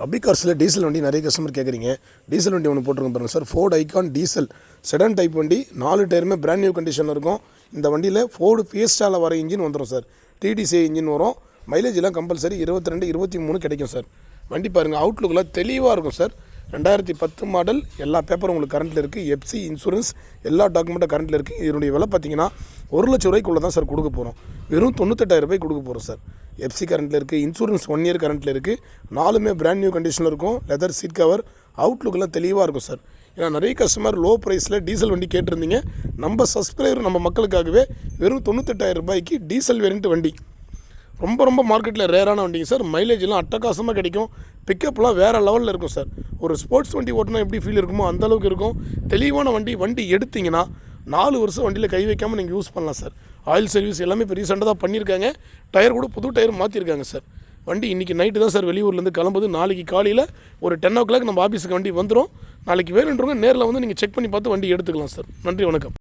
அபிகார்ஸில் diesel வண்டி நிறைய customer கேட்குறீங்க. டீசல் வண்டி ஒன்று போட்டிருக்கோம் பாருங்கள் sir. Ford icon diesel sedan type வண்டி, 4 டயருமே பிராண்ட் நியூ கண்டிஷனில் இருக்கும். இந்த வண்டியில் ஃபோர்டு ஃபியஸ்டாவில் வர இன்ஜின் வந்துடும் சார். டிடிசிஐ இன்ஜின் வரும். மைலேஜெலாம் கம்பல்சரி 22, 23 கிடைக்கும் சார். வண்டி பாருங்கள், அவுட்லுக்கெலாம் தெளிவாக இருக்கும் சார். 2010 மாடல், எல்லா பேப்பரும் உங்களுக்கு கரண்ட்டில் இருக்குது. எஃப்சி இன்சூரன்ஸ் எல்லா டாக்குமெண்ட்டும் கரண்ட்டில் இருக்குது. இதனுடைய விலை பார்த்தீங்கன்னா 1 லட்ச ரூபாய்க்குள்ளே தான் சார் கொடுக்க போகிறோம். வெறும் 98,000 ரூபாய் கொடுக்க போகிறோம் சார். எஃப்சி கரண்ட்டில் இருக்குது, இன்சூரன்ஸ் 1 இயர் கரண்ட்டில் இருக்குது. 4மே பிராண்ட் நியூ கண்டிஷனில் இருக்கும். லெதர் சீட் கவர், அவுட்லுக்கெல்லாம் தெளிவாக இருக்கும் சார். ஏன்னா நிறைய கஸ்டமர் லோ ப்ரைஸில் டீசல் வண்டி கேட்டிருந்தீங்க. நம்ம சப்ஸ்கிரைபர் நம்ம மக்களுக்காகவே வெறும் 98,000 ரூபாய்க்கு டீசல் வேரியண்ட் வண்டி, ரொம்ப மார்க்கெட்டில் ரேரான வண்டிங்க சார். மைலேஜெலாம் அட்டகாசமாக கிடைக்கும். பிக்கப்லாம் வேறு லெவலில் இருக்கும் சார். ஒரு ஸ்போர்ட்ஸ் வண்டி ஓட்டினா எப்படி ஃபீல் இருக்குமோ அந்தளவுக்கு இருக்கும். தெளிவான வண்டி எடுத்திங்கன்னா 4 வருஷம் வண்டியில் கை வைக்காமல் நீங்கள் யூஸ் பண்ணலாம் சார். ஆயில் சர்வீஸ் எல்லாமே இப்போ ரீசெண்டாக தான் பண்ணியிருக்காங்க. டயர் கூட புது டயர் மாற்றிருக்காங்க சார். வண்டி இன்றைக்கி நைட்டு தான் சார் வெளியூர்லேருந்து கிளம்புது. நாளைக்கு காலையில் ஒரு 10 o'clock நம்ம ஆஃபீஸுக்கு வண்டி வந்துடும். நாளைக்கு வேணுன்றவங்க நேரில் வந்து நீங்கள் செக் பண்ணி பார்த்து வண்டி எடுத்துக்கலாம் சார். நன்றி, வணக்கம்.